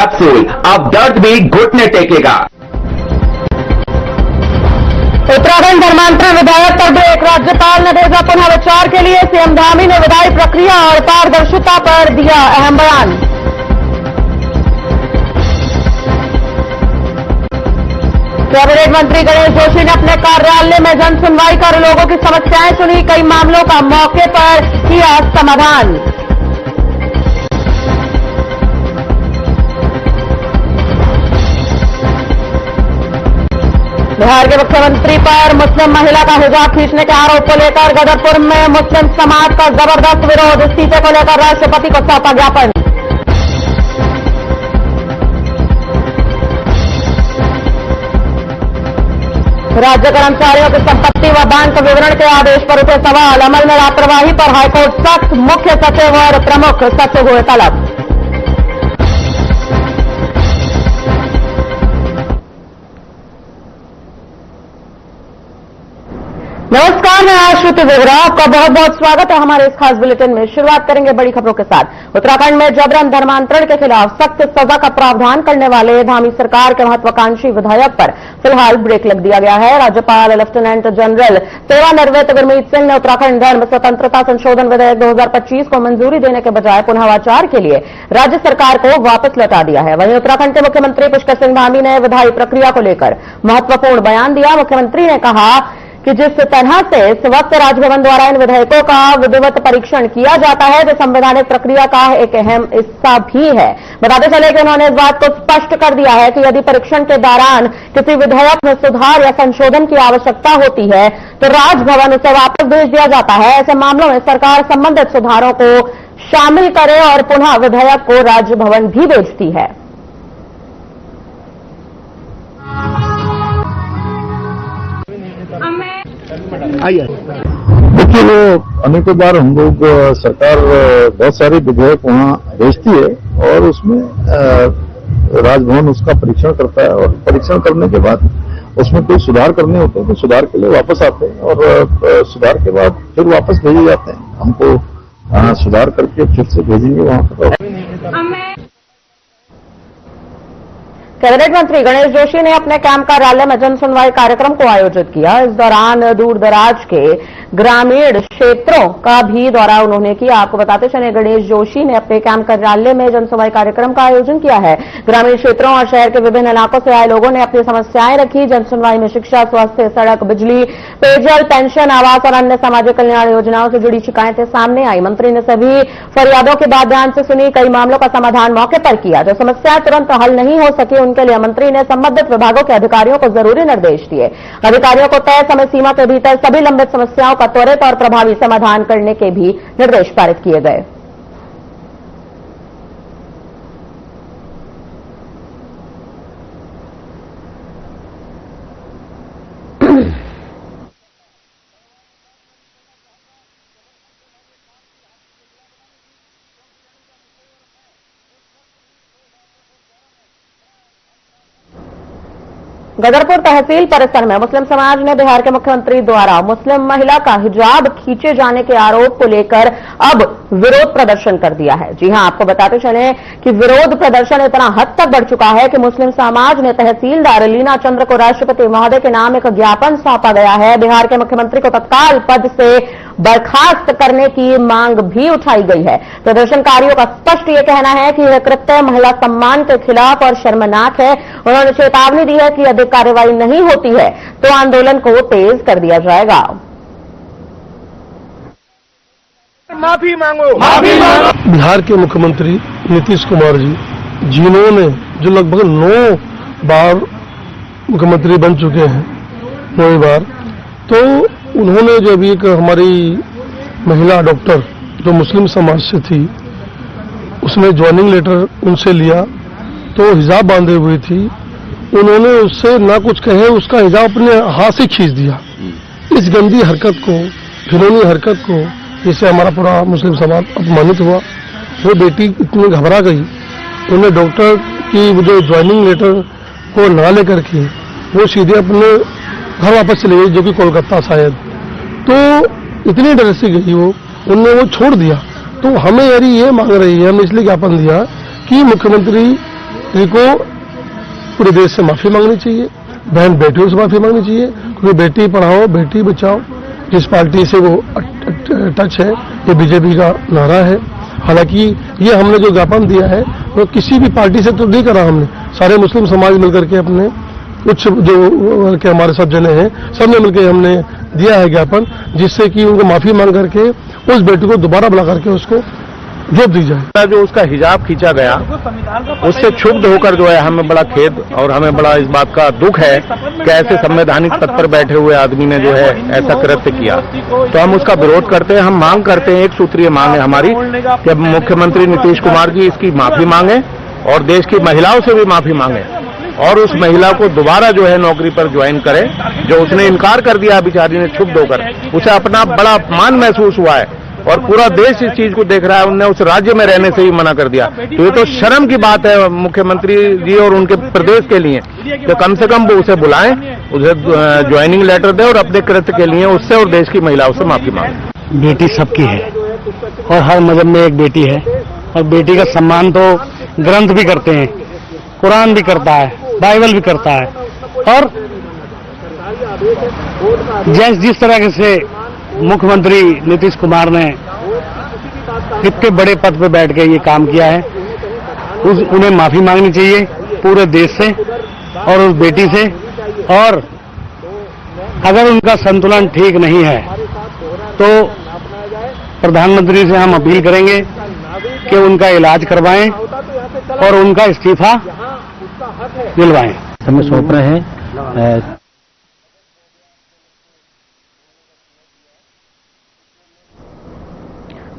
Capsule, अब दर्द भी घुटने टेकेगा। उत्तराखंड धर्मांतरण विधेयक पर ब्रेक, राज्यपाल ने भेजा पुनः विचार के लिए। सीएम धामी ने विधायी प्रक्रिया और पारदर्शिता पर दिया अहम बयान। कैबिनेट मंत्री गणेश जोशी ने अपने कार्यालय में जन सुनवाई कर लोगों की समस्याएं सुनी, कई मामलों का मौके पर किया समाधान। बिहार के मुख्यमंत्री पर मुस्लिम महिला का हिजाब खींचने के आरोप को लेकर गदरपुर में मुस्लिम समाज का जबरदस्त विरोध, इस्तीफे को लेकर राष्ट्रपति को सौंपा ज्ञापन। राज्य कर्मचारियों की संपत्ति व बैंक विवरण के आदेश पर उठे सवाल, अमल में लापरवाही पर हाईकोर्ट सख्त, मुख्य सचिव और प्रमुख सचिव हुए तलब। नमस्कार, मैं आश्रुति वोहरा, आपका बहुत बहुत स्वागत है हमारे इस खास बुलेटिन में। शुरुआत करेंगे बड़ी खबरों के साथ। उत्तराखंड में जबरन धर्मांतरण के खिलाफ सख्त सजा का प्रावधान करने वाले धामी सरकार के महत्वाकांक्षी विधेयक पर फिलहाल ब्रेक लग दिया गया है। राज्यपाल लेफ्टिनेंट जनरल सेवानिवृत्त गुरमीत सिंह ने उत्तराखंड धर्म स्वतंत्रता संशोधन विधेयक 2025 को मंजूरी देने के बजाय पुनः विचार के लिए राज्य सरकार को वापस लौटा दिया है। वहीं उत्तराखंड के मुख्यमंत्री पुष्कर सिंह धामी ने विधायी प्रक्रिया को लेकर महत्वपूर्ण बयान दिया। मुख्यमंत्री ने कहा कि जिस तरह से इस वक्त राजभवन द्वारा इन विधेयकों का विधिवत परीक्षण किया जाता है, जो संवैधानिक प्रक्रिया का एक अहम हिस्सा भी है। बताते चले कि उन्होंने इस बात को स्पष्ट कर दिया है कि यदि परीक्षण के दौरान किसी विधेयक में सुधार या संशोधन की आवश्यकता होती है तो राजभवन उसे वापस भेज दिया जाता है। ऐसे मामलों में सरकार संबंधित सुधारों को शामिल करे और पुनः विधेयक को राजभवन भी भेजती है। देखिए, वो अनेकों बार हम लोग सरकार बहुत सारे विधेयक वहाँ भेजती है और उसमें राजभवन उसका परीक्षण करता है और परीक्षण करने के बाद उसमें कोई सुधार करने होते हैं तो सुधार के लिए वापस आते हैं और सुधार के बाद फिर वापस भेजे जाते हैं। हमको सुधार करके फिर से भेजेंगे वहाँ पर। कैबिनेट मंत्री गणेश जोशी ने अपने कैंप कार्यालय में जन सुनवाई कार्यक्रम को आयोजित किया। इस दौरान दूर दराज के ग्रामीण क्षेत्रों का भी दौरा उन्होंने किया। आपको बताते चले, गणेश जोशी ने अपने कैंप कार्यालय में जन सुनवाई कार्यक्रम का आयोजन किया है। ग्रामीण क्षेत्रों और शहर के विभिन्न इलाकों से आए लोगों ने अपनी समस्याएं रखी। जन सुनवाई में शिक्षा, स्वास्थ्य, सड़क, बिजली, पेयजल, पेंशन, आवास और अन्य सामाजिक कल्याण योजनाओं से जुड़ी शिकायतें सामने आई। मंत्री ने सभी फरियादों की बात ध्यान से सुनी, कई मामलों का समाधान मौके पर किया। जो समस्याएं तुरंत हल नहीं हो सकी उनके लिए मंत्री ने संबंधित विभागों के अधिकारियों को जरूरी निर्देश दिए। अधिकारियों को तय समय सीमा के भीतर सभी लंबित समस्याओं का त्वरित और प्रभावी समाधान करने के भी निर्देश पारित किए गए। गदरपुर तहसील परिसर में मुस्लिम समाज ने बिहार के मुख्यमंत्री द्वारा मुस्लिम महिला का हिजाब खींचे जाने के आरोप को लेकर अब विरोध प्रदर्शन कर दिया है। जी हां, आपको बताते चले कि विरोध प्रदर्शन इतना हद तक बढ़ चुका है कि मुस्लिम समाज ने तहसीलदार लीना चंद्र को राष्ट्रपति महोदय के नाम एक ज्ञापन सौंपा गया है। बिहार के मुख्यमंत्री को तत्काल पद से बर्खास्त करने की मांग भी उठाई गई है। प्रदर्शनकारियों का स्पष्ट ये कहना है कि यह कृत्य महिला सम्मान के खिलाफ और शर्मनाक है। उन्होंने चेतावनी दी है कि यदि कार्रवाई नहीं होती है तो आंदोलन को तेज कर दिया जाएगा। माफी मांगो, माफी मांगो। बिहार के मुख्यमंत्री नीतीश कुमार जी, जिन्होंने जो लगभग 9 बार मुख्यमंत्री बन चुके हैं, 9 बार, तो उन्होंने जब एक हमारी महिला डॉक्टर जो मुस्लिम समाज से थी, उसने ज्वाइनिंग लेटर उनसे लिया तो हिजाब बांधे हुई थी। उन्होंने उससे ना कुछ कहे, उसका हिजाब अपने हाथ से खींच दिया। इस गंदी हरकत को, घिनौनी हरकत को, जिससे हमारा पूरा मुस्लिम समाज अपमानित हुआ। वो बेटी इतनी घबरा गई, उन्हें डॉक्टर की जो ज्वाइनिंग लेटर को ना लेकर के वो सीधे अपने घर वापस चले गई, जो कि कोलकाता शायद। तो इतनी डर से गई उनने वो छोड़ दिया। तो हमें यारी ये मांग रही है, हमने इसलिए ज्ञापन दिया कि मुख्यमंत्री इनको पूरे देश से माफी मांगनी चाहिए, बहन बेटियों से माफी मांगनी चाहिए, क्योंकि बेटी पढ़ाओ बेटी बचाओ जिस पार्टी से वो टच है, ये बीजेपी का नारा है। हालांकि ये हमने जो ज्ञापन दिया है वो किसी भी पार्टी से तो नहीं करा, हमने सारे मुस्लिम समाज मिलकर के अपने कुछ जो के हमारे सब जने हैं सबने मिलकर हमने दिया है ज्ञापन, जिससे कि उनको माफी मांग करके उस बेटी को दोबारा बुला करके उसको जोत दी जाए। जो उसका हिजाब खींचा गया उससे क्षुब्ध होकर जो है हमें बड़ा खेद और हमें बड़ा इस बात का दुख है कि ऐसे संवैधानिक पद पर बैठे हुए आदमी ने जो है ऐसा कृत्य किया। तो हम उसका विरोध करते हैं, हम मांग करते हैं, एक सूत्रीय मांग है हमारी कि मुख्यमंत्री नीतीश कुमार जी इसकी माफी मांगे और देश की महिलाओं से भी माफी मांगे और उस महिला को दोबारा जो है नौकरी पर ज्वाइन करे। जो उसने इनकार कर दिया बेचारी ने क्षुब्ध होकर, उसे अपना बड़ा अपमान महसूस हुआ है और पूरा देश इस चीज को देख रहा है, उन्होंने उस राज्य में रहने से ही मना कर दिया। तो ये तो शर्म की बात है मुख्यमंत्री जी और उनके प्रदेश के लिए, तो कम से कम वो उसे बुलाएं, उसे ज्वाइनिंग लेटर दें और अपने कृत्य के लिए उससे और देश की महिलाओं से माफी मांगे। बेटी सबकी है और हर मजहब में एक बेटी है और बेटी का सम्मान तो ग्रंथ भी करते हैं, कुरान भी करता है, बाइबल भी करता है। और जिस तरह से मुख्यमंत्री नीतीश कुमार ने इतने बड़े पद पर बैठ के ये काम किया है, उन्हें माफी मांगनी चाहिए पूरे देश से और उस बेटी से। और अगर उनका संतुलन ठीक नहीं है तो प्रधानमंत्री से हम अपील करेंगे कि उनका इलाज करवाएं और उनका इस्तीफा दिलवाएं। हमें सौंप रहे हैं।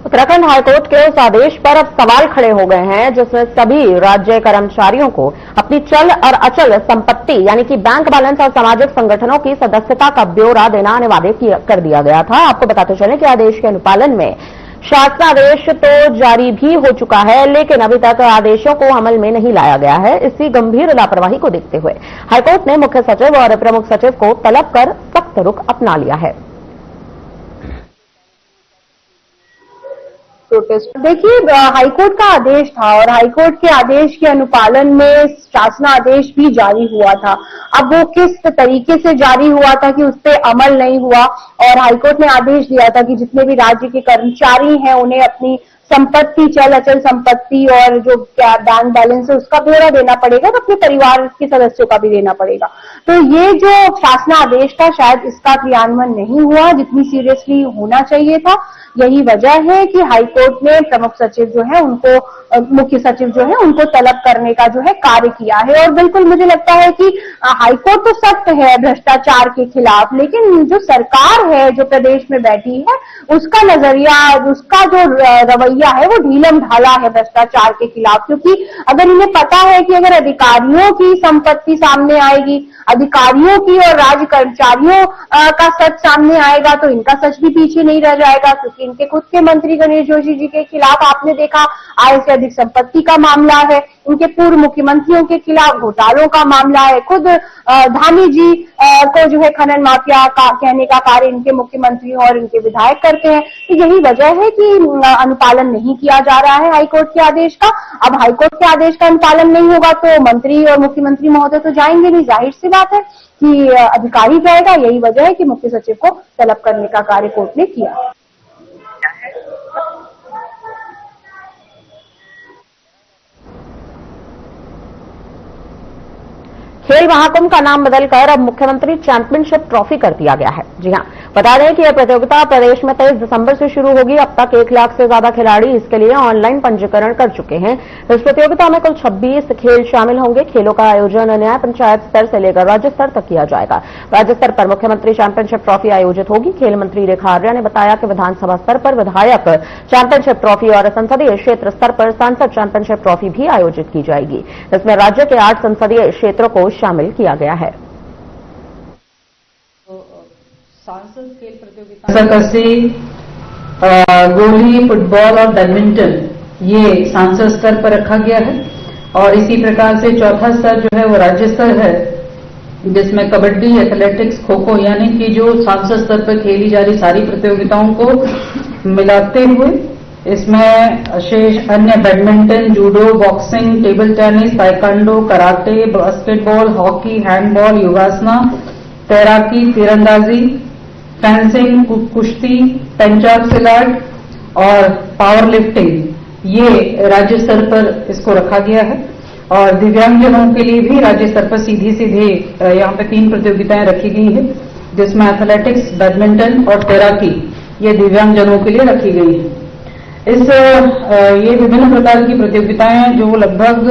उत्तराखंड हाईकोर्ट के उस आदेश पर अब सवाल खड़े हो गए हैं जिसमें सभी राज्य कर्मचारियों को अपनी चल और अचल संपत्ति यानी कि बैंक बैलेंस और सामाजिक संगठनों की सदस्यता का ब्यौरा देना अनिवार्य कर दिया गया था। आपको बताते चलें कि आदेश के अनुपालन में शासनादेश तो जारी भी हो चुका है, लेकिन अभी तक आदेशों को अमल में नहीं लाया गया है। इसी गंभीर लापरवाही को देखते हुए हाईकोर्ट ने मुख्य सचिव और प्रमुख सचिव को तलब कर सख्त रुख अपना लिया है। देखिए, हाईकोर्ट का आदेश था और हाईकोर्ट के आदेश के अनुपालन में शासनादेश भी जारी हुआ था। अब वो किस तरीके से जारी हुआ था कि उस पर अमल नहीं हुआ और हाईकोर्ट ने आदेश दिया था कि जितने भी राज्य के कर्मचारी हैं उन्हें अपनी संपत्ति, चल अचल संपत्ति और जो क्या बैंक बैलेंस है उसका ब्यौरा देना पड़ेगा और अपने परिवार के सदस्यों का भी देना पड़ेगा। तो ये जो शासनादेश था शायद इसका क्रियान्वयन नहीं हुआ जितनी सीरियसली होना चाहिए था। यही वजह है कि हाईकोर्ट ने प्रमुख सचिव जो है उनको, मुख्य सचिव जो है उनको तलब करने का जो है कार्य किया है। और बिल्कुल मुझे लगता है कि हाईकोर्ट तो सख्त है भ्रष्टाचार के खिलाफ, लेकिन जो सरकार है जो प्रदेश में बैठी है उसका नजरिया, उसका जो रवैया है वो ढीलम ढाला है भ्रष्टाचार के खिलाफ। क्योंकि अगर इन्हें पता है कि अगर अधिकारियों की संपत्ति सामने आएगी, अधिकारियों की और राज्य कर्मचारियों का सच सामने आएगा तो इनका सच भी पीछे नहीं रह जाएगा। क्योंकि इनके खुद के मंत्री गणेश जोशी जी के खिलाफ आपने देखा आय से अधिक संपत्ति का मामला है, इनके पूर्व मुख्यमंत्रियों के खिलाफ घोटालों का मामला है, खुद धामी जी को जो है खनन माफिया का कहने का कार्य इनके मुख्यमंत्री और इनके विधायक करते हैं। तो यही वजह है कि अनुपालन नहीं किया जा रहा है हाईकोर्ट के आदेश का। अब हाईकोर्ट के आदेश का अनुपालन नहीं होगा तो मंत्री और मुख्यमंत्री महोदय तो जाएंगे नहीं, जाहिर सी बात है कि अधिकारी जाएगा। यही वजह है कि मुख्य सचिव को तलब करने का कार्य कोर्ट ने किया। खेल महाकुंभ का नाम बदलकर अब मुख्यमंत्री चैंपियनशिप ट्रॉफी कर दिया गया है। जी हां, बता दें कि यह प्रतियोगिता प्रदेश में 23 दिसंबर से शुरू होगी। अब तक 1 लाख से ज्यादा खिलाड़ी इसके लिए ऑनलाइन पंजीकरण कर चुके हैं। इस प्रतियोगिता में कुल 26 खेल शामिल होंगे। खेलों का आयोजन न्याय पंचायत स्तर से लेकर राज्य स्तर तक किया जाएगा। राज्य स्तर पर मुख्यमंत्री चैंपियनशिप ट्रॉफी आयोजित होगी। खेल मंत्री रेखा आर्या ने बताया कि विधानसभा स्तर पर विधायक चैंपियनशिप ट्रॉफी और संसदीय क्षेत्र स्तर पर सांसद चैंपियनशिप ट्रॉफी भी आयोजित की जाएगी। इसमें राज्य के 8 संसदीय क्षेत्रों को शामिल किया गया है। सांसद खेल प्रतियोगिता गोली, फुटबॉल और बैडमिंटन ये सांसद स्तर पर रखा गया है और इसी प्रकार से चौथा स्तर जो है वो राज्य स्तर है जिसमें कबड्डी, एथलेटिक्स, खो खो यानी कि जो सांसद स्तर पर खेली जा रही सारी प्रतियोगिताओं को मिलाते हुए इसमें शेष अन्य badminton, judo, boxing, table tennis, taekwondo, karate, basketball, hockey, handball, योगासना, तैराकी, तीरंदाजी, फेंसिंग, कुश्ती, पेंचाक सिलाट और पावर लिफ्टिंग, ये राज्य स्तर पर इसको रखा गया है। और दिव्यांगजनों के लिए भी राज्य स्तर पर सीधे यहाँ पे 3 प्रतियोगिताएं रखी गई है, जिसमें एथलेटिक्स, बैडमिंटन और तैराकी ये दिव्यांगजनों के लिए रखी गई है। ये विभिन्न प्रकार की प्रतियोगिताएं, जो लगभग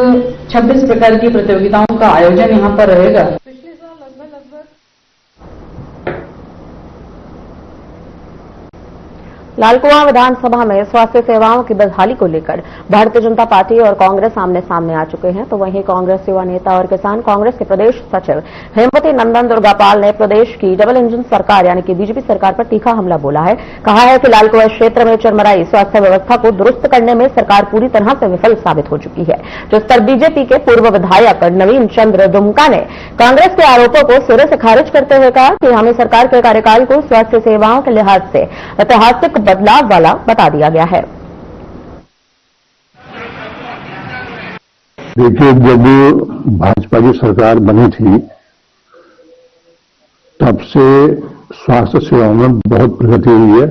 26 प्रकार की प्रतियोगिताओं का आयोजन यहाँ पर रहेगा। पिछले साल लगभग लालकुआं विधानसभा में स्वास्थ्य सेवाओं की बदहाली को लेकर भारतीय जनता पार्टी और कांग्रेस आमने सामने आ चुके हैं। तो वहीं कांग्रेस युवा नेता और किसान कांग्रेस के प्रदेश सचिव हेमवती नंदन दुर्गापाल ने प्रदेश की डबल इंजन सरकार यानी कि बीजेपी सरकार पर तीखा हमला बोला है। कहा है कि लालकुआं क्षेत्र में चरमराई स्वास्थ्य व्यवस्था को दुरुस्त करने में सरकार पूरी तरह से विफल साबित हो चुकी है, जिस पर बीजेपी के पूर्व विधायक नवीन चंद्र दुमका ने कांग्रेस के आरोपों को सिरे से खारिज करते हुए कहा कि हमें सरकार के कार्यकाल को स्वास्थ्य सेवाओं के लिहाज से ऐतिहासिक बदलाव वाला बता दिया गया है। देखिए, जब भाजपा की सरकार बनी थी तब से स्वास्थ्य सेवाओं में बहुत प्रगति हुई है,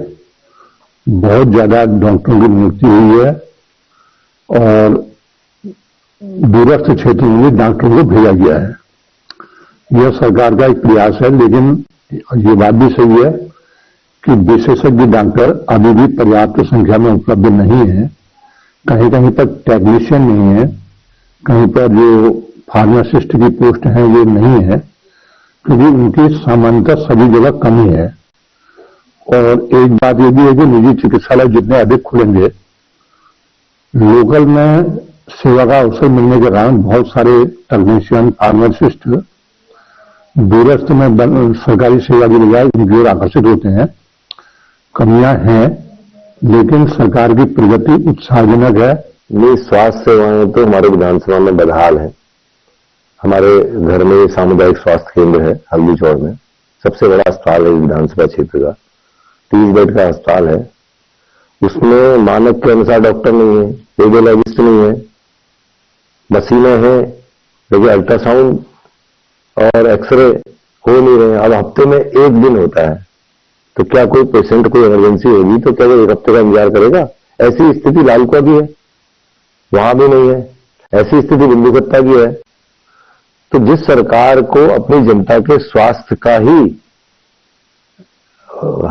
बहुत ज्यादा डॉक्टरों की नियुक्ति हुई है और दूरस्थ क्षेत्रों में डॉक्टरों को भेजा गया है। यह सरकार का एक प्रयास है, लेकिन ये बात भी सही है कि विशेषज्ञ डॉक्टर अभी भी पर्याप्त संख्या में उपलब्ध नहीं है। कहीं कहीं पर टेक्नीशियन नहीं है, कहीं पर जो फार्मासिस्ट की पोस्ट है ये नहीं है, क्योंकि उनकी सामान्यतः सभी जगह कमी है। और एक बात ये भी है कि निजी चिकित्सालय जितने अधिक खुलेंगे, लोकल में सेवा का अवसर मिलने के कारण बहुत सारे टेक्नीशियन, फार्मासिस्ट दूरस्थ में सरकारी सेवा की बजाय उनकी ओर आकर्षित होते हैं। कमियां हैं, लेकिन सरकार की प्रगति उत्साहजनक है। ये स्वास्थ्य सेवाएं तो हमारे विधानसभा में बदहाल है। हमारे घर में सामुदायिक स्वास्थ्य केंद्र है हल्दी चौड़ में, सबसे बड़ा अस्पताल है विधानसभा क्षेत्र का, 30 बेड का अस्पताल है। उसमें मानक के अनुसार डॉक्टर नहीं है, रेडियोलॉजिस्ट नहीं है, मशीनें हैं लेकिन अल्ट्रासाउंड और एक्सरे हो नहीं रहे। अब हफ्ते में 1 दिन होता है, तो क्या कोई पेशेंट को इमरजेंसी होगी तो क्या वो 1 हफ्ते का इंतजार करेगा? ऐसी स्थिति लालकुआं की है, वहां भी नहीं है। ऐसी स्थिति बिंदुकट्टा की है। तो जिस सरकार को अपनी जनता के स्वास्थ्य का ही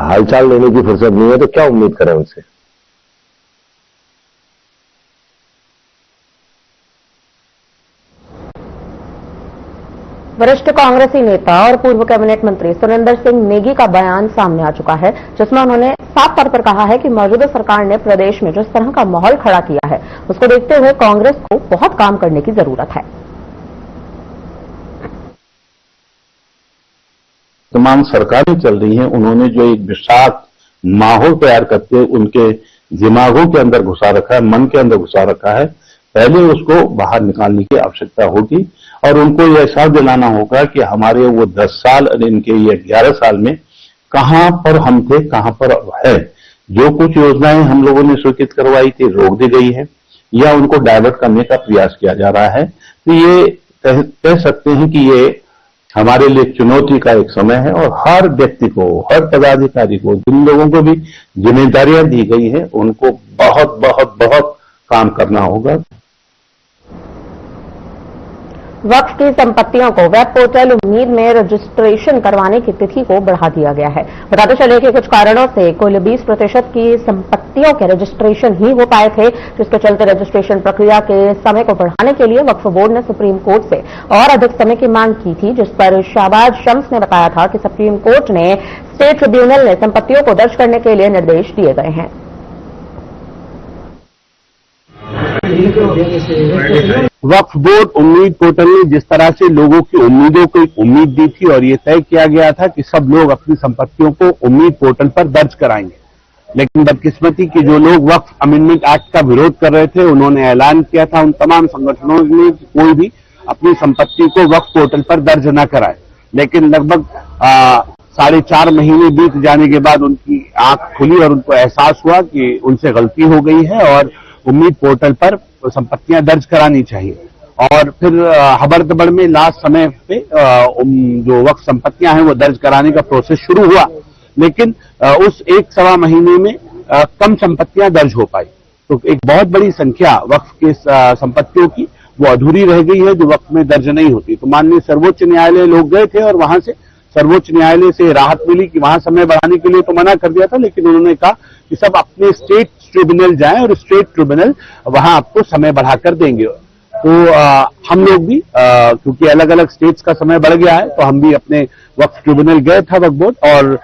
हालचाल लेने की फुर्सत नहीं है, तो क्या उम्मीद करें उनसे? वरिष्ठ कांग्रेसी नेता और पूर्व कैबिनेट मंत्री सुरेंद्र सिंह नेगी का बयान सामने आ चुका है, जिसमें उन्होंने साफ तौर पर कहा है कि मौजूदा सरकार ने प्रदेश में जिस तरह का माहौल खड़ा किया है, उसको देखते हुए कांग्रेस को बहुत काम करने की जरूरत है। तमाम सरकारें चल रही हैं, उन्होंने जो एक विषाक्त माहौल तैयार करके उनके दिमागों के अंदर घुसा रखा है, मन के अंदर घुसा रखा है, पहले उसको बाहर निकालने की आवश्यकता होगी और उनको यह एहसास दिलाना होगा कि हमारे वो 10 साल और इनके ये 11 साल में कहां पर हम थे, कहां पर है। जो कुछ योजनाएं हम लोगों ने स्वीकृत करवाई थी रोक दी गई है या उनको डायवर्ट करने का प्रयास किया जा रहा है। तो ये कह सकते हैं कि ये हमारे लिए चुनौती का एक समय है और हर व्यक्ति को, हर पदाधिकारी को, जिन लोगों को भी जिम्मेदारियां दी गई है, उनको बहुत बहुत बहुत काम करना होगा। वक्फ की संपत्तियों को वेब पोर्टल उम्मीद में रजिस्ट्रेशन करवाने की तिथि को बढ़ा दिया गया है। बताते चले कि कुछ कारणों से कुल 20% की संपत्तियों के रजिस्ट्रेशन ही हो पाए थे, जिसके चलते रजिस्ट्रेशन प्रक्रिया के समय को बढ़ाने के लिए वक्फ बोर्ड ने सुप्रीम कोर्ट से और अधिक समय की मांग की थी, जिस पर शाहबाज शम्स ने बताया था कि सुप्रीम कोर्ट ने स्टेट ट्रिब्यूनल ने संपत्तियों को दर्ज करने के लिए निर्देश दिए गए हैं। वक्फ बोर्ड उम्मीद पोर्टल ने जिस तरह से लोगों की उम्मीदों को एक उम्मीद दी थी और ये तय किया गया था कि सब लोग अपनी संपत्तियों को उम्मीद पोर्टल पर दर्ज कराएंगे, लेकिन बदकिस्मती कि जो लोग वक्फ अमेंडमेंट एक्ट का विरोध कर रहे थे, उन्होंने ऐलान किया था उन तमाम संगठनों ने कि कोई भी अपनी संपत्ति को वक्फ पोर्टल पर दर्ज न कराए। लेकिन लगभग 4.5 महीने बीत जाने के बाद उनकी आंख खुली और उनको एहसास हुआ कि उनसे गलती हो गई है और उम्मीद पोर्टल पर संपत्तियां दर्ज करानी चाहिए। और फिर हबड़दबड़ में लास्ट समय पे जो वक्फ संपत्तियां हैं वो दर्ज कराने का प्रोसेस शुरू हुआ, लेकिन उस 1-1.25 महीने में कम संपत्तियां दर्ज हो पाई। तो एक बहुत बड़ी संख्या वक्फ के संपत्तियों की वो अधूरी रह गई है जो वक्फ में दर्ज नहीं होती। तो माननीय सर्वोच्च न्यायालय लोग गए थे और वहां से सर्वोच्च न्यायालय से राहत मिली कि वहां समय बढ़ाने के लिए तो मना कर दिया था, लेकिन उन्होंने कहा कि सब अपने स्टेट ट्रिब्यूनल जाएं और स्टेट ट्रिब्यूनल वहां आपको समय बढ़ाकर देंगे। तो हम लोग भी क्योंकि अलग अलग स्टेट्स का समय बढ़ गया है तो हम भी अपने वक्फ ट्रिब्यूनल गए था वक्फ बोर्ड, और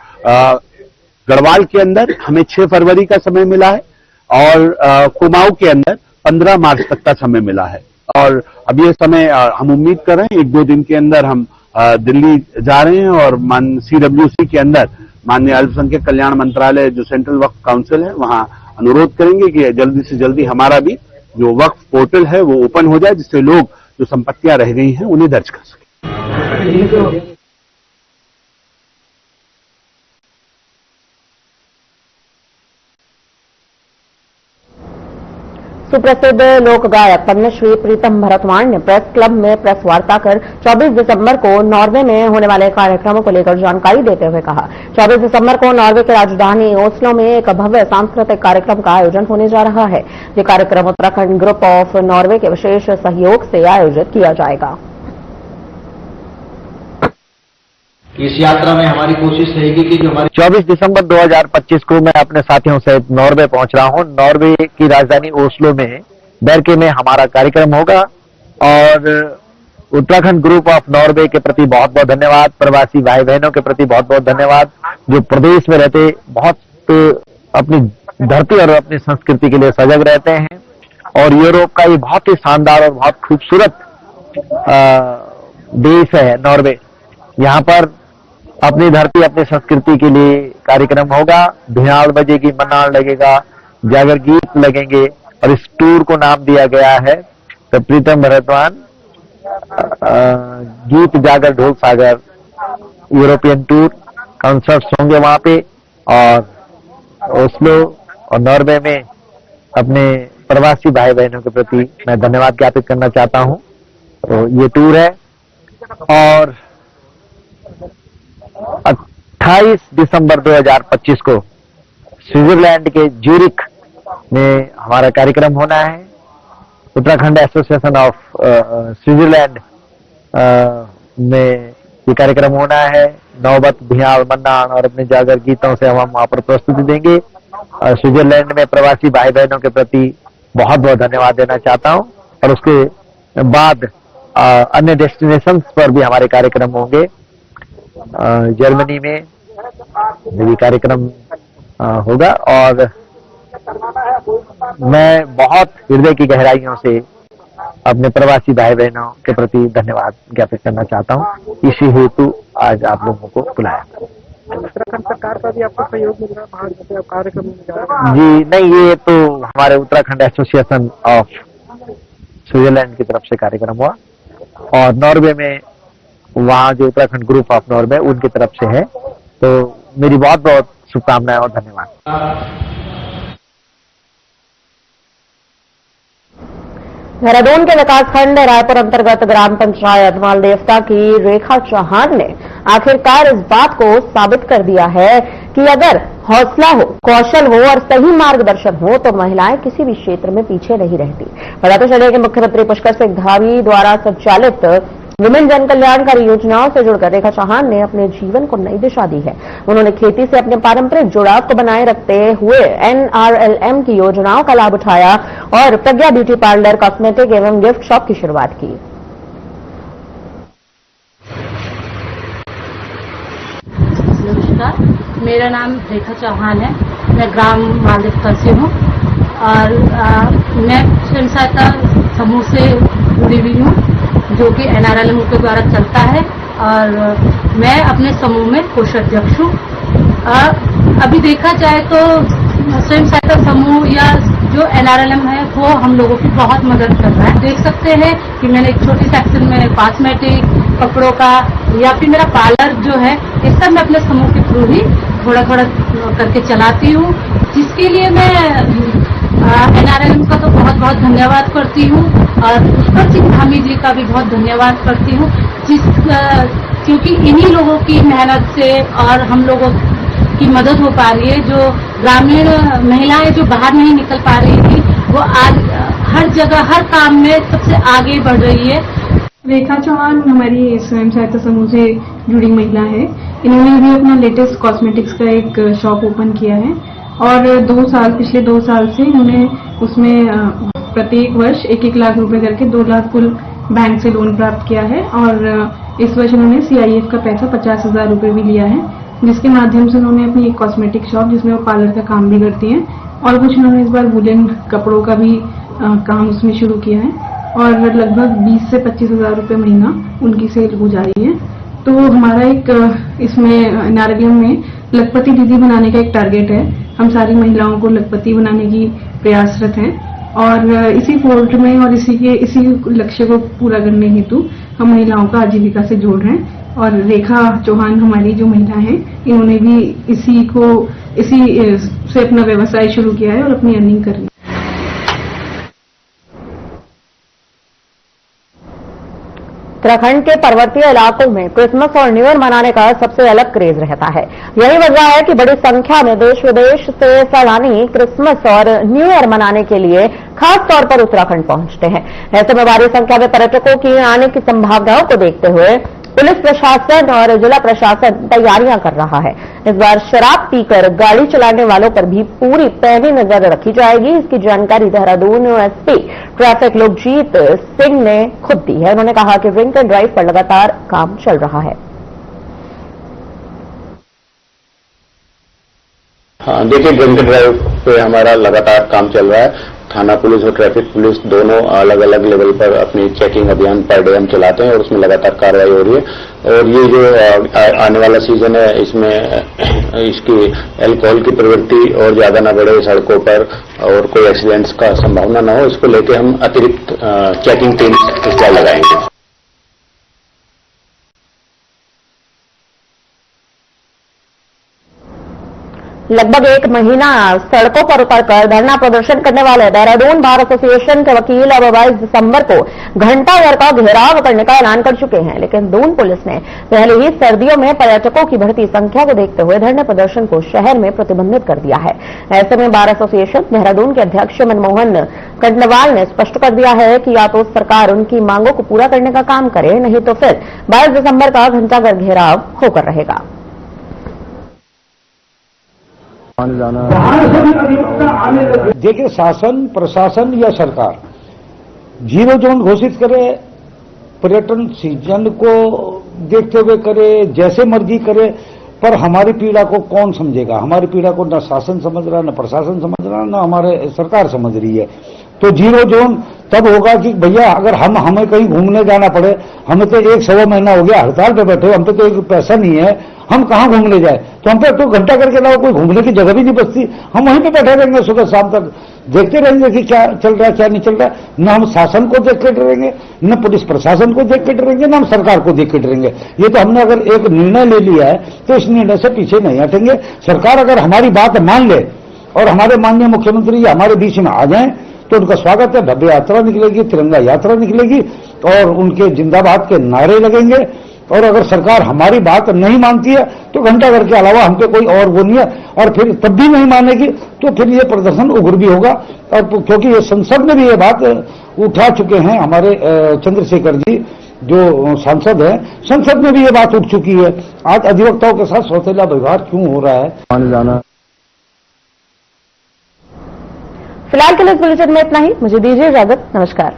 गढ़वाल के अंदर हमें 6 फरवरी का समय मिला है और कुमाऊं के अंदर 15 मार्च तक का समय मिला है। और अब ये समय हम उम्मीद कर रहे हैं 1-2 दिन के अंदर हम दिल्ली जा रहे हैं और CWC के अंदर माननीय अल्पसंख्यक कल्याण मंत्रालय जो सेंट्रल वक्फ काउंसिल है वहां अनुरोध करेंगे कि जल्दी से जल्दी हमारा भी जो वक्फ पोर्टल है वो ओपन हो जाए, जिससे लोग जो संपत्तियां रह गई हैं उन्हें दर्ज कर सकें। सुप्रसिद्ध लोक गायक पद्मश्री प्रीतम भरतवाण ने प्रेस क्लब में प्रेस वार्ता कर 24 दिसंबर को नॉर्वे में होने वाले कार्यक्रमों को लेकर जानकारी देते हुए कहा, 24 दिसंबर को नॉर्वे की राजधानी ओस्लो में एक भव्य सांस्कृतिक कार्यक्रम का आयोजन होने जा रहा है। ये कार्यक्रम उत्तराखंड ग्रुप ऑफ नॉर्वे के विशेष सहयोग से आयोजित किया जाएगा। इस यात्रा में हमारी कोशिश रहेगी कि जो हमारी 24 दिसंबर 2025 को मैं अपने साथियों सहित नॉर्वे पहुंच रहा हूं। नॉर्वे की राजधानी ओस्लो में बेरके में हमारा कार्यक्रम होगा और उत्तराखंड ग्रुप ऑफ नॉर्वे के प्रति बहुत बहुत धन्यवाद, प्रवासी भाई बहनों के प्रति बहुत बहुत धन्यवाद जो प्रदेश में रहते बहुत अपनी धरती और अपनी संस्कृति के लिए सजग रहते हैं। और यूरोप का ये बहुत ही शानदार और बहुत खूबसूरत देश है नॉर्वे। यहाँ पर अपनी धरती अपनी संस्कृति के लिए कार्यक्रम होगा, भिनाल बजेगी, मन्नाड़ लगेगा, जागर गीत लगेंगे और इस टूर को नाम दिया गया है तो प्रीतम भरतवाण गीत जागर ढोल सागर यूरोपियन टूर। कॉन्सर्ट्स होंगे वहां पे और ओस्लो और नॉर्वे में अपने प्रवासी भाई बहनों के प्रति मैं धन्यवाद ज्ञापित करना चाहता हूं। तो ये टूर है और 28 दिसंबर 2025 को स्विट्जरलैंड के ज्यूरिख में हमारा कार्यक्रम होना है। उत्तराखंड एसोसिएशन ऑफ स्विट्जरलैंड में ये कार्यक्रम होना है। नौबत, भियाल, मन्नाड़ और अपने जागर गीतों से हम वहां पर प्रस्तुति देंगे। स्विट्जरलैंड में प्रवासी भाई बहनों के प्रति बहुत बहुत धन्यवाद देना चाहता हूं। और उसके बाद अन्य डेस्टिनेशंस पर भी हमारे कार्यक्रम होंगे। जर्मनी में भी कार्यक्रम होगा और मैं बहुत हृदय की गहराइयों से अपने प्रवासी भाई बहनों के प्रति धन्यवाद ज्ञापित करना चाहता हूं। इसी हेतु आज आप लोगों को बुलाया। उत्तराखंड सरकार का भी आपको सहयोग मिल रहा है कार्यक्रम में जा रहा है? जी नहीं, ये तो हमारे उत्तराखंड एसोसिएशन ऑफ स्विट्जरलैंड की तरफ से कार्यक्रम हुआ और नॉर्वे में वहाँ जो उत्तराखंड ग्रुप ऑफ नॉर्वे उनकी तरफ से है। तो मेरी बहुत बहुत शुभकामनाएं और धन्यवाद। देहरादून के विकासखंड रायपुर अंतर्गत ग्राम पंचायत मालदेवता की रेखा चौहान ने आखिरकार इस बात को साबित कर दिया है कि अगर हौसला हो, कौशल हो और सही मार्गदर्शन हो तो महिलाएं किसी भी क्षेत्र में पीछे नहीं रहती। बताते चले कि मुख्यमंत्री पुष्कर सिंह धामी द्वारा संचालित विमेन जन कल्याणकारी योजनाओं से जुड़कर रेखा चौहान ने अपने जीवन को नई दिशा दी है। उन्होंने खेती से अपने पारंपरिक जुड़ाव को बनाए रखते हुए NRLM की योजनाओं का लाभ उठाया और प्रज्ञा ब्यूटी पार्लर, कॉस्मेटिक एवं गिफ्ट शॉप की शुरुआत की। नमस्कार, मेरा नाम रेखा चौहान है। मैं ग्राम मालदेवता से हूँ और मैं स्वयं सहायता समूह से जुड़ी हुई हूँ जो कि NRLM के द्वारा चलता है और मैं अपने समूह में कोषाध्यक्ष हूँ। अभी देखा जाए तो स्वयं सहायता समूह या जो NRLM है वो हम लोगों की बहुत मदद कर रहा है। देख सकते हैं कि मैंने एक छोटी सेक्शन में कॉस्मेटिक, कपड़ों का या फिर मेरा पार्लर जो है, ये सब मैं अपने समूह के थ्रू ही थोड़ा थोड़ा करके चलाती हूँ, जिसके लिए मैं NRLM का तो बहुत बहुत धन्यवाद करती हूँ और पुष्कर सिंह धामी जी का भी बहुत धन्यवाद करती हूँ, क्योंकि इन्हीं लोगों की मेहनत से और हम लोगों की मदद हो पा रही है। जो ग्रामीण महिलाएं जो बाहर नहीं निकल पा रही थी, वो आज हर जगह हर काम में सबसे आगे बढ़ रही है। रेखा चौहान हमारी स्वयं सहायता समूह से जुड़ी महिला है। इन्होंने अभी अपना लेटेस्ट कॉस्मेटिक्स का एक शॉप ओपन किया है और पिछले 2 साल से इन्होंने उसमें प्रत्येक वर्ष 1-1 लाख रुपए करके 2 लाख कुल बैंक से लोन प्राप्त किया है और इस वर्ष उन्होंने CIF का पैसा 50,000 रुपए भी लिया है, जिसके माध्यम से उन्होंने अपनी एक कॉस्मेटिक शॉप, जिसमें वो पार्लर का काम भी करती हैं, और कुछ उन्होंने इस बार वुलन कपड़ों का भी काम उसमें शुरू किया है और लगभग 20 से 25,000 रुपए महीना उनकी सेल हो जा रही है। तो हमारा एक इसमें NRLM में लखपति दीदी बनाने का एक टारगेट है। हम सारी महिलाओं को लखपति बनाने की प्रयासरत हैं और इसी फोल्ड में और इसी लक्ष्य को पूरा करने हेतु हम महिलाओं का आजीविका से जोड़ रहे हैं। और रेखा चौहान हमारी जो महिला है, इन्होंने भी इसी से अपना व्यवसाय शुरू किया है और अपनी अर्निंग कर रही है। उत्तराखंड के पर्वतीय इलाकों में क्रिसमस और न्यू ईयर मनाने का सबसे अलग क्रेज रहता है। यही वजह है कि बड़ी संख्या में देश विदेश से सैलानी क्रिसमस और न्यू ईयर मनाने के लिए खास तौर पर उत्तराखंड पहुंचते हैं। ऐसे में भारी संख्या में पर्यटकों की आने की संभावनाओं को देखते हुए पुलिस प्रशासन और जिला प्रशासन तैयारियां कर रहा है। इस बार शराब पीकर गाड़ी चलाने वालों पर भी पूरी पैनी नजर रखी जाएगी। इसकी जानकारी देहरादून SP ट्रैफिक लोकजीत सिंह ने खुद दी है। उन्होंने कहा कि ड्रिंक एंड ड्राइव पर लगातार काम चल रहा है। हाँ, देखिए, ड्रिंक एंड ड्राइव पे हमारा लगातार काम चल रहा है। थाना पुलिस और ट्रैफिक पुलिस दोनों अलग अलग लेवल पर अपनी चेकिंग अभियान पर डे हम चलाते हैं और उसमें लगातार कार्रवाई हो रही है। और ये जो आने वाला सीजन है, इसमें इसकी अल्कोहल की प्रवृत्ति और ज्यादा न बढ़े सड़कों पर और कोई एक्सीडेंट्स का संभावना न हो, इसको लेकर हम अतिरिक्त चेकिंग टीम इस बार लगाएंगे। लगभग 1 महीना सड़कों पर उतरकर धरना प्रदर्शन करने वाले देहरादून बार एसोसिएशन के वकील अब 22 दिसंबर को घंटा घर का घेराव करने का ऐलान कर चुके हैं। लेकिन दून पुलिस ने पहले ही सर्दियों में पर्यटकों की बढ़ती संख्या को देखते हुए धरने प्रदर्शन को शहर में प्रतिबंधित कर दिया है। ऐसे में बार एसोसिएशन देहरादून के अध्यक्ष मनमोहन कंडवाल ने स्पष्ट कर दिया है कि या तो सरकार उनकी मांगों को पूरा करने का काम करे, नहीं तो फिर 22 दिसंबर का घंटा घर घेराव होकर रहेगा। देखिए, शासन प्रशासन या सरकार 0 जोन घोषित करे, पर्यटन सीजन को देखते हुए करे, जैसे मर्जी करे, पर हमारी पीड़ा को कौन समझेगा? हमारी पीड़ा को न शासन समझ रहा, न प्रशासन समझ रहा, न हमारे सरकार समझ रही है। तो 0 जोन तब होगा कि भैया अगर हमें कहीं घूमने जाना पड़े, हमें तो 1-1.25 महीना हो गया हड़ताल पे बैठे, हम तो एक पैसा नहीं है, हम कहाँ घूमने जाए? तो हम पे तो घंटा करके अलावा कोई घूमने की जगह भी नहीं बचती। हम वहीं पे बैठे रहेंगे सुबह शाम तक, देखते रहेंगे कि क्या चल रहा है क्या नहीं चल रहा है। न हम शासन को देख के डरेंगे, न पुलिस प्रशासन को देख के डरेंगे, न हम सरकार को देख के डरेंगे। ये तो हमने अगर एक निर्णय ले लिया है तो इस निर्णय से पीछे नहीं हटेंगे। सरकार अगर हमारी बात मान ले और हमारे माननीय मुख्यमंत्री हमारे बीच में आ जाएं तो उनका स्वागत है। भव्य यात्रा निकलेगी, तिरंगा यात्रा निकलेगी और उनके जिंदाबाद के नारे लगेंगे। और अगर सरकार हमारी बात नहीं मानती है तो घंटा घर के अलावा हम पे कोई और वो नहीं है, और फिर तब भी नहीं मानेगी तो फिर ये प्रदर्शन उग्र भी होगा। और क्योंकि ये संसद में भी ये बात उठा चुके हैं हमारे चंद्रशेखर जी जो सांसद हैं, संसद में भी ये बात उठ चुकी है। आज अधिवक्ताओं के साथ सौतेला व्यवहार क्यों हो रहा है? आने जाना। फिलहाल के लिए इस बुलेटिन में इतना ही। मुझे दीजिए इजाजत। नमस्कार।